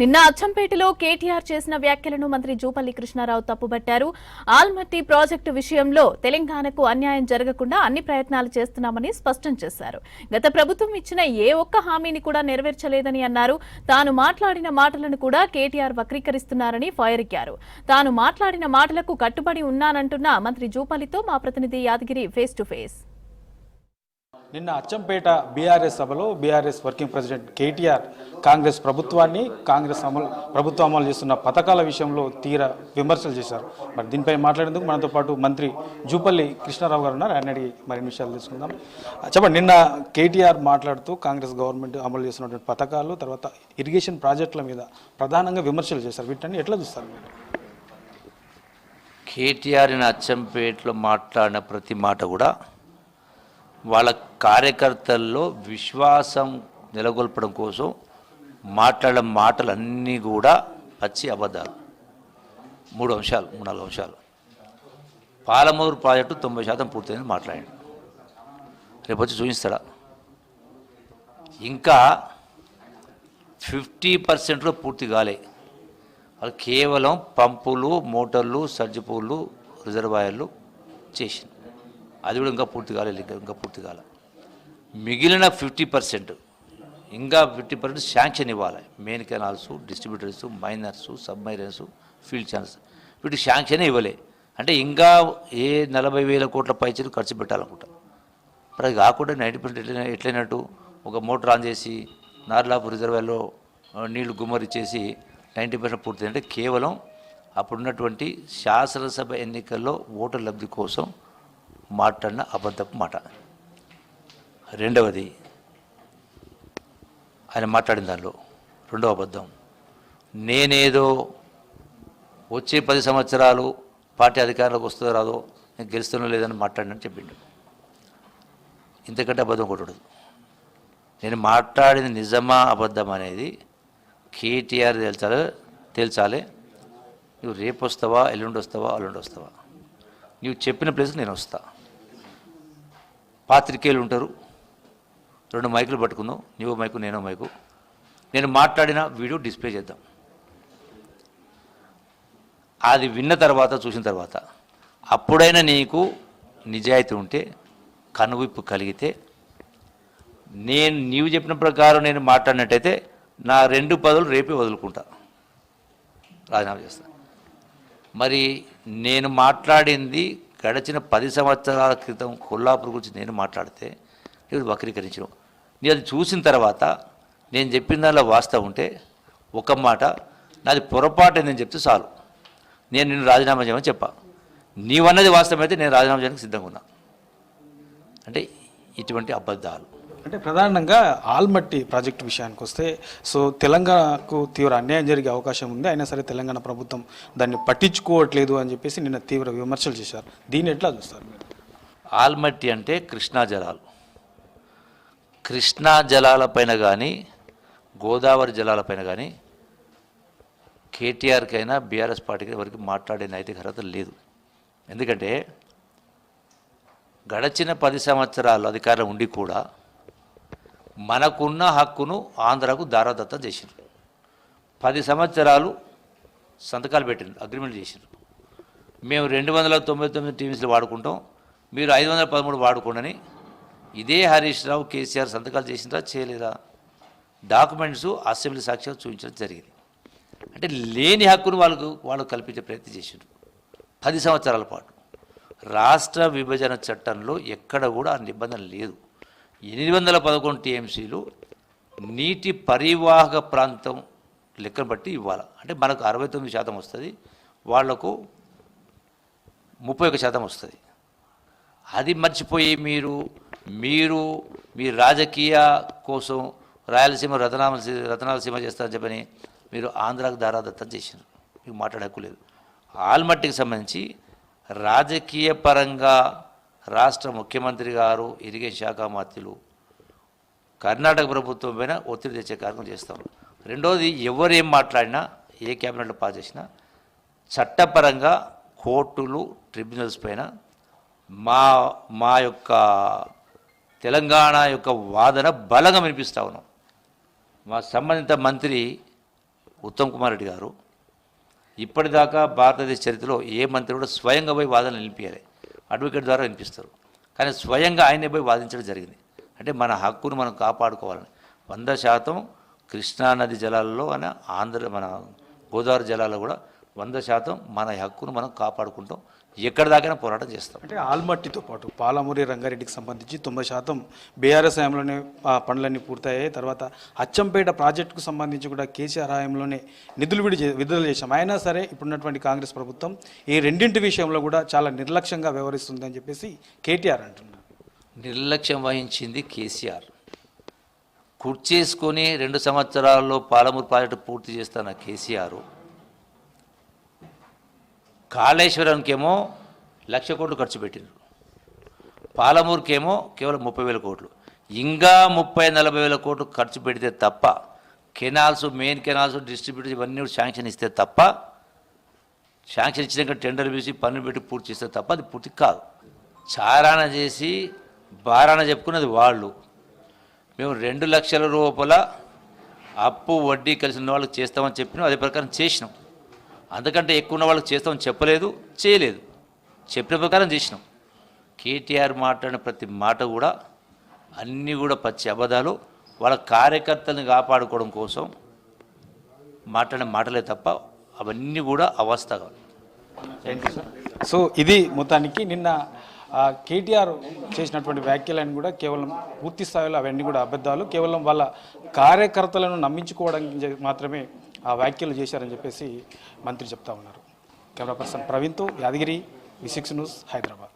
నిన్న అచ్చంపేటలో కేటీఆర్ చేసిన వ్యాఖ్యలను మంత్రి జూపల్లి కృష్ణారావు తప్పుబట్టారు. ఆల్మట్టి ప్రాజెక్టు విషయంలో తెలంగాణకు అన్యాయం జరగకుండా అన్ని ప్రయత్నాలు చేస్తున్నామని స్పష్టం చేశారు. గత ప్రభుత్వం ఇచ్చిన ఏ ఒక్క హామీని కూడా నెరవేర్చలేదని అన్నారు. తాను మాట్లాడిన మాటలను కూడా కేటీఆర్ వక్రీకరిస్తున్నారని ఫైర్ అయ్యారు. తాను మాట్లాడిన మాటలకు కట్టుబడి ఉన్నానంటున్న మంత్రి జూపల్లితో మా ప్రతినిధి యాదగిరి ఫేస్ టు ఫేస్. నిన్న అచ్చంపేట బీఆర్ఎస్ సభలో BRS working president KTR Congress ప్రభుత్వాన్ని ప్రభుత్వం అమలు చేస్తున్న పథకాల విషయంలో తీవ్ర విమర్శలు చేశారు. మరి దీనిపై మాట్లాడేందుకు మనతో పాటు మంత్రి జూపల్లి కృష్ణారావు గారు ఉన్నారు. ఆయన అడిగి మరిన్ని విషయాలు తెలుసుకుందాం. చెప్పండి, నిన్న కేటీఆర్ మాట్లాడుతూ కాంగ్రెస్ గవర్నమెంట్ అమలు చేస్తున్నటువంటి పథకాలు, తర్వాత ఇరిగేషన్ ప్రాజెక్టుల మీద ప్రధానంగా విమర్శలు చేశారు. వీటిని ఎట్లా చూస్తారు మీరు? కేటీఆర్ అచ్చంపేటలో మాట్లాడిన ప్రతి మాట కూడా వాళ్ళ కార్యకర్తల్లో విశ్వాసం నెలకొల్పడం కోసం మాట్లాడిన మాటలన్నీ కూడా పచ్చి అబద్ధాలు. 3-4 అంశాలు. పాలమూరు ప్రాజెక్టు 90% పూర్తయింది మాట్లాడండి. రేపు వచ్చి చూపిస్తాడా? ఇంకా 50% పూర్తి కాలే. వాళ్ళు కేవలం పంపులు, మోటార్లు, సర్జిపూళ్ళు, రిజర్వాయర్లు చేసింది. అది కూడా ఇంకా పూర్తి కాలేదు. ఇంకా పూర్తి కాలే. మిగిలిన 50% ఇంకా 50% శాంక్షన్ ఇవ్వాలి. Main canals, distributors, minors, subminors, field channels వీటికి శాంక్షన్ ఇవ్వలే. అంటే ఇంకా 40,000 కోట్ల పైచలు ఖర్చు పెట్టాలనుకుంటా. మరి అది కాకుండా 90% ఎట్లయినట్టు ఒక మోటార్ ఆన్ చేసి నార్లాపు రిజర్వాయర్లో నీళ్లు గుమ్మరిచ్చేసి 90% పూర్తి. అంటే కేవలం అప్పుడున్నటువంటి శాసనసభ ఎన్నికల్లో ఓటర్ లబ్ధి కోసం మాట్లాడిన అబద్ధపు మాట. రెండవది, ఆయన మాట్లాడిన దానిలో రెండవ అబద్ధం, నేనేదో వచ్చే 10 సంవత్సరాలు పార్టీ అధికారంలోకి వస్తుందో రాదో, నేను గెలుస్తున్నా లేదని మాట్లాడినని చెప్పిండు. ఇంతకంటే అబద్ధం ఒకటి ఉండదు. నేను మాట్లాడింది నిజమా అబద్ధం అనేది కేటీఆర్ తేల్చాలి. నువ్వు రేపు వస్తావా, ఎల్లుండి వస్తావా, అల్లుండి వస్తావా? నువ్వు చెప్పిన ప్లేస్కి నేను వస్తా. పాత్రికేయులు ఉంటారు, 2 మైకులు పట్టుకుందాం, నువ్వు మైకు నేనో మైకు. నేను మాట్లాడిన వీడియో డిస్ప్లే చేద్దాం. అది విన్న తర్వాత, చూసిన తర్వాత అప్పుడైనా నీకు నిజాయితీ ఉంటే, కనువిప్పు కలిగితే, నీవు చెప్పిన ప్రకారం నేను మాట్లాడినట్టయితే నా 2 పదవులు రేపే వదులుకుంటా, రాజీనామా చేస్తా. మరి నేను మాట్లాడింది గడిచిన 10 సంవత్సరాల క్రితం కొల్లాపూర్ గురించి నేను మాట్లాడితే ఇప్పుడు వక్రీకరించను. నేను అది చూసిన తర్వాత నేను చెప్పిన దానిలో వాస్తవం ఉంటే ఒక మాట, నాది పొరపాటు నేను చెప్తే చాలు, నేను నిన్ను రాజీనామా చేయమని చెప్పా. నీవన్నది వాస్తవం అయితే నేను రాజీనామా చేయడానికి సిద్ధంగా ఉన్నా. అంటే ఇటువంటి అబద్ధాలు. అంటే ప్రధానంగా ఆల్మట్టి ప్రాజెక్టు విషయానికి వస్తే, సో తెలంగాణకు తీవ్ర అన్యాయం జరిగే అవకాశం ఉంది, అయినా సరే తెలంగాణ ప్రభుత్వం దాన్ని పట్టించుకోవట్లేదు అని చెప్పేసి నిన్న తీవ్ర విమర్శలు చేశారు. దీన్ని ఎట్లా చూస్తారు మీరు? ఆల్మట్టి అంటే కృష్ణా జలాలు. కృష్ణా జలాలపైన కానీ గోదావరి జలాలపైన కానీ కేటీఆర్కైనా బీఆర్ఎస్ పార్టీకి ఎవరికి మాట్లాడే నైతిక అర్హత లేదు. ఎందుకంటే గడిచిన 10 సంవత్సరాలు అధికారం ఉండి కూడా మనకున్న హక్కును ఆంధ్రాకు దారాదత్తం చేసిండ్రు. 10 సంవత్సరాలు సంతకాలు పెట్టిండ్రు, అగ్రిమెంట్ చేసిండ్రు. మేము 299 టీమ్స్లు వాడుకుంటాం, మీరు 513 వాడుకోండి. ఇదే హరీష్ రావు, కేసీఆర్ సంతకాలు చేసిండ్రా, చేయలేదా? డాక్యుమెంట్స్ అసెంబ్లీ సాక్షిగా చూపించడం జరిగింది. అంటే లేని హక్కును వాళ్ళు కల్పించే ప్రయత్నం చేసిండ్రు 10 సంవత్సరాల పాటు. రాష్ట్ర విభజన చట్టంలో ఎక్కడ కూడా ఆ నిబంధన లేదు. 811 టీఎంసీలు నీటి పరివాహక ప్రాంతం లెక్కను బట్టి ఇవ్వాలి. అంటే మనకు 69% వస్తుంది, వాళ్లకు 31% వస్తుంది. అది మర్చిపోయి మీరు మీ రాజకీయ కోసం రాయలసీమ రతనాలసీమ చేస్తారని చెప్పని మీరు ఆంధ్రాకు దారాదత్తం చేసినారు. మీకు మాట్లాడే హక్కు లేదు. ఆల్మట్టికి సంబంధించి రాజకీయ పరంగా రాష్ట్ర ముఖ్యమంత్రి గారు, ఇరిగేషన్ శాఖ మంత్రులు కర్ణాటక ప్రభుత్వం పైన ఒత్తిడి తెచ్చే కార్యక్రమం చేస్తాం. రెండోది, ఎవరేం మాట్లాడినా, ఏ క్యాబినెట్లో పాస్ చేసినా చట్టపరంగా కోర్టులు, ట్రిబ్యునల్స్ పైన మా యొక్క తెలంగాణ యొక్క వాదన బలంగా వినిపిస్తూ ఉన్నాం. మా సంబంధిత మంత్రి ఉత్తమ్ కుమార్ రెడ్డి గారు ఇప్పటిదాకా భారతదేశ చరిత్రలో ఏ మంత్రి కూడా స్వయంగా పోయి వాదనలు వినిపించాలి, అడ్వకేట్ ద్వారా వినిపిస్తారు. కానీ స్వయంగా ఆయనే పోయి వాదించడం జరిగింది. అంటే మన హక్కును మనం కాపాడుకోవాలని 100% కృష్ణానది జలాల్లో మన గోదావరి జలాల్లో కూడా 100% మన హక్కును మనం కాపాడుకుంటాం, ఎక్కడి దాకైనా పోరాటం చేస్తాం. అంటే ఆల్మట్టితో పాటు పాలమూరి రంగారెడ్డికి సంబంధించి 90% బీఆర్ఎస్ హయాంలోనే పనులన్నీ పూర్తయ్యాయి. తర్వాత అచ్చంపేట ప్రాజెక్టుకు సంబంధించి కూడా కేసీఆర్ హయాంలోనే నిధులు విడుదల చేశాం. అయినా సరే ఇప్పుడున్నటువంటి కాంగ్రెస్ ప్రభుత్వం ఈ రెండింటి విషయంలో కూడా చాలా నిర్లక్ష్యంగా వ్యవహరిస్తుందని చెప్పేసి కేటీఆర్ అంటున్నారు. నిర్లక్ష్యం వహించింది కేసీఆర్. కుర్చేసుకొని 2 సంవత్సరాల్లో పాలమూరు ప్రాజెక్టు పూర్తి చేస్తున్న కేసీఆర్ కాళేశ్వరంకేమో 1,00,000 కోట్లు ఖర్చు పెట్టినారు, పాలమూరుకేమో కేవలం 30,000 కోట్లు. ఇంకా 30-40,000 కోట్లు ఖర్చు పెడితే తప్ప కెనాల్స్, మెయిన్ కెనాల్స్, డిస్ట్రిబ్యూటర్ ఇవన్నీ శాంక్షన్ ఇస్తే తప్ప, శాంక్షన్ ఇచ్చినాక టెండర్ వేసి పన్ను పెట్టి పూర్తి చేస్తే తప్ప అది పూర్తి కాదు. చారాన చేసి బారాన చెప్పుకున్నది వాళ్ళు. మేము 2 లక్షల రూపాయల అప్పు వడ్డీ కలిసిన వాళ్ళకి చేస్తామని చెప్పినాం, అదే ప్రకారం చేసినాం. అంతకంటే ఎక్కువ ఉన్న వాళ్ళకి చేస్తామని చెప్పలేదు, చేయలేదు, చెప్పిన ప్రకారం చేసినాం. కేటీఆర్ మాట్లాడిన ప్రతి మాట కూడా అన్నీ కూడా పచ్చి అబద్ధాలు. వాళ్ళ కార్యకర్తలను కాపాడుకోవడం కోసం మాట్లాడిన మాటలే తప్ప అవన్నీ కూడా అవాస్తవాలు. సో ఇది మొత్తానికి నిన్న కేటీఆర్ చేసినటువంటి వ్యాఖ్యలను కూడా కేవలం పూర్తి స్థాయిలో అవన్నీ కూడా అబద్ధాలు, కేవలం వాళ్ళ కార్యకర్తలను నమ్మించుకోవడానికి మాత్రమే ఆ వ్యాఖ్యలు చేశారని చెప్పేసి మంత్రి చెప్తా ఉన్నారు. కెమెరా పర్సన్ ప్రవీణ్తో యాదగిరి, V6 న్యూస్, హైదరాబాద్.